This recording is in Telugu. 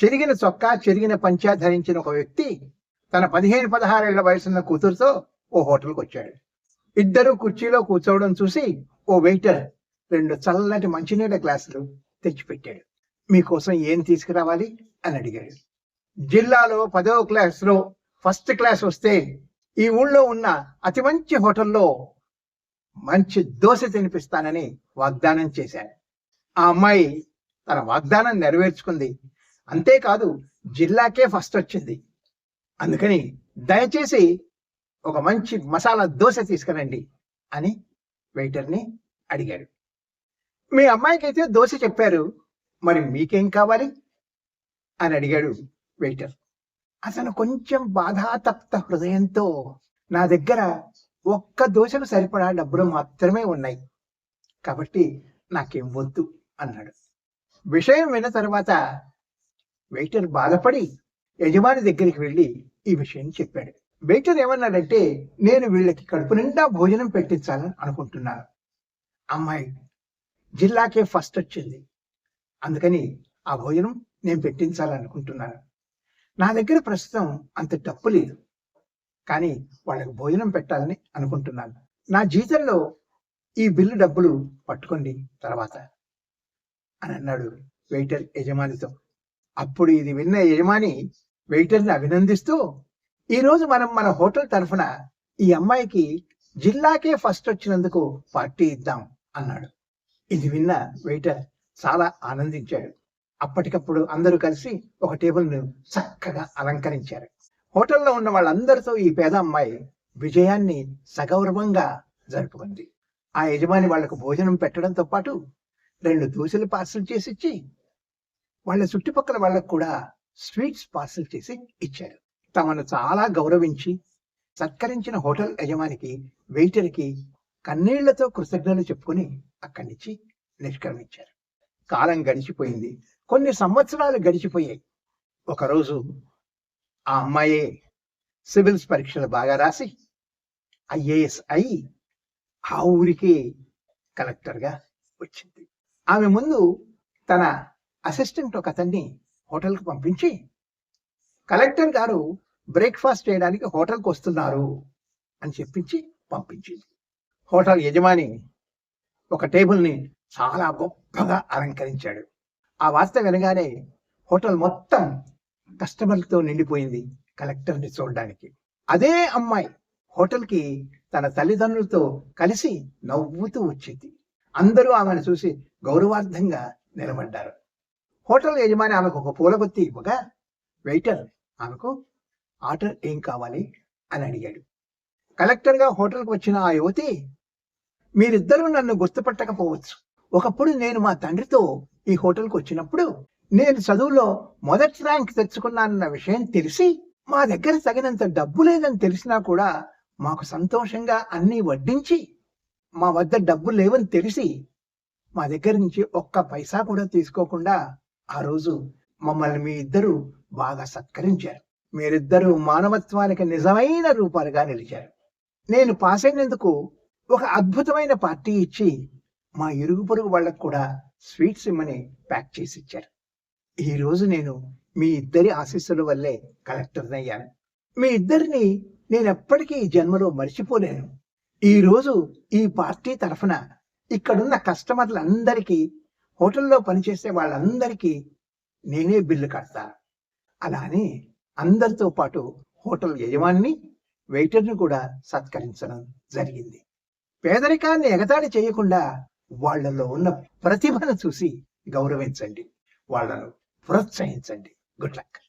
చెరిగిన చొక్కా, చెరిగిన పంచా ధరించిన ఒక వ్యక్తి తన 15-16 ఏళ్ల వయసున్న కూతురుతో ఓ హోటల్కి వచ్చాడు. ఇద్దరు కుర్చీలో కూర్చోవడం చూసి ఓ వెయిటర్ 2 చల్లటి మంచినీళ్ళ గ్లాసులు తెచ్చిపెట్టాడు. మీకోసం ఏం తీసుకురావాలి అని అడిగాడు. జిల్లాలో 10వ క్లాస్లో ఫస్ట్ క్లాస్ వస్తే ఈ ఊళ్ళో ఉన్న అతి మంచి హోటల్లో మంచి దోశ తినిపిస్తానని వాగ్దానం చేశాడు. ఆ అమ్మాయి తన వాగ్దానం నెరవేర్చుకుంది. అంతేకాదు జిల్లాకే ఫస్ట్ వచ్చింది. అందుకని దయచేసి ఒక మంచి మసాలా దోశ తీసుకురండి అని వెయిటర్ని అడిగాడు. మీ అమ్మాయికి అయితే దోశ చెప్పారు, మరి మీకేం కావాలి అని అడిగాడు వెయిటర్. అతను కొంచెం బాధాతప్త హృదయంతో, నా దగ్గర ఒక్క దోశకు సరిపడా డబ్బులు మాత్రమే ఉన్నాయి, కాబట్టి నాకేం వద్దు అన్నాడు. విషయం విన్న తర్వాత వెయిటర్ బాధపడి యజమాని దగ్గరికి వెళ్ళి ఈ విషయం చెప్పాడు. వెయిటర్ ఏమన్నాడంటే, నేను వీళ్ళకి కడుపు నిండా భోజనం పెట్టించాలని అనుకుంటున్నాను. అమ్మాయి జిల్లాకే ఫస్ట్ వచ్చింది, అందుకని ఆ భోజనం నేను పెట్టించాలనుకుంటున్నాను. నా దగ్గర ప్రస్తుతం అంత డబ్బు లేదు, కానీ వాళ్ళకి భోజనం పెట్టాలని అనుకుంటున్నాను. నా జీతంలో ఈ బిల్లు డబ్బులు పట్టుకోండి తర్వాత అని అన్నాడు వెయిటర్ యజమానితో. అప్పుడు ఇది విన్న యజమాని వెయిటర్ని అభినందిస్తూ, ఈరోజు మనం మన హోటల్ తరఫున ఈ అమ్మాయికి జిల్లాకే ఫస్ట్ వచ్చినందుకు పార్టీ ఇద్దాం అన్నాడు. ఇది విన్న వెయిటర్ చాలా ఆనందించాడు. అప్పటికప్పుడు అందరూ కలిసి ఒక టేబుల్ను చక్కగా అలంకరించారు. హోటల్లో ఉన్న వాళ్ళందరితో ఈ పేద అమ్మాయి విజయాన్ని సగౌరవంగా జరుపుకుంది. ఆ యజమాని వాళ్లకు భోజనం పెట్టడంతో పాటు 2 దోశలు పార్సల్ చేసి ఇచ్చి, వాళ్ళ చుట్టుపక్కల వాళ్ళకు కూడా స్వీట్స్ పార్సల్ చేసి ఇచ్చారు. తమను చాలా గౌరవించి సత్కరించిన హోటల్ యజమానికి, వెయిటర్కి కన్నీళ్లతో కృతజ్ఞతలు చెప్పుకొని అక్కడి నుంచి నిష్క్రమించారు. కాలం గడిచిపోయింది. కొన్ని సంవత్సరాలు గడిచిపోయాయి. ఒకరోజు ఆ అమ్మాయే సివిల్స్ పరీక్షలు బాగా రాసి IAS అయి ఆ ఊరికి కలెక్టర్గా వచ్చింది. ఆమె ముందు తన అసిస్టెంట్ ఒక అతన్ని హోటల్కి పంపించి, కలెక్టర్ గారు బ్రేక్ఫాస్ట్ చేయడానికి హోటల్కి వస్తున్నారు అని చెప్పించి పంపించింది. హోటల్ యజమాని ఒక టేబుల్ని చాలా గొప్పగా అలంకరించాడు. ఆ వార్త వినగానే హోటల్ మొత్తం కస్టమర్లతో నిండిపోయింది కలెక్టర్ని చూడడానికి. అదే అమ్మాయి హోటల్కి తన తల్లిదండ్రులతో కలిసి నవ్వుతూ వచ్చింది. అందరూ ఆమెను చూసి గౌరవార్థంగా నిలబడ్డారు. హోటల్ యజమాని ఆమెకు ఒక పూలగొత్తి ఇవ్వగా వెయిటర్ ఆమెకు ఆర్డర్ ఏం కావాలి అని అడిగాడు. కలెక్టర్గా హోటల్కి వచ్చిన ఆ యువతి, మీరిద్దరూ నన్ను గుర్తుపట్టకపోవచ్చు, ఒకప్పుడు నేను మా తండ్రితో ఈ హోటల్కి వచ్చినప్పుడు నేను చదువులో మొదటి ర్యాంక్ తెచ్చుకున్నానన్న విషయం తెలిసి, మా దగ్గర తగినంత డబ్బు లేదని తెలిసినా కూడా మాకు సంతోషంగా అన్నీ వడ్డించి, మా వద్ద డబ్బు లేవని తెలిసి మా దగ్గర నుంచి ఒక్క పైసా కూడా తీసుకోకుండా ఆ రోజు మమ్మల్ని మీ ఇద్దరు బాగా సత్కరించారు. మీరిద్దరూ మానవత్వానికి నిజమైన రూపాలుగా నిలిచారు. నేను పాస్ అయినందుకు ఒక అద్భుతమైన పార్టీ ఇచ్చి మా ఇరుగు పొరుగు వాళ్ళకు కూడా స్వీట్స్ ఇమ్మని ప్యాక్ చేసి ఇచ్చారు. ఈ రోజు నేను మీ ఇద్దరి ఆశీస్సుల వల్లే కలెక్టర్ని అయ్యాను. మీ ఇద్దరిని నేను ఎప్పటికీ ఈ జన్మలో మర్చిపోలేను. ఈ రోజు ఈ పార్టీ తరఫున ఇక్కడున్న కస్టమర్లందరికీ, హోటల్లో పనిచేసే వాళ్ళందరికీ నేనే బిల్లు కడతాను. అలా అని అందరితో పాటు హోటల్ యజమాని, వెయిటర్ని కూడా సత్కరించడం జరిగింది. పేదరికాన్ని ఎగతాళి చేయకుండా వాళ్లలో ఉన్న ప్రతిభను చూసి గౌరవించండి, వాళ్లను ప్రోత్సహించండి. Good luck.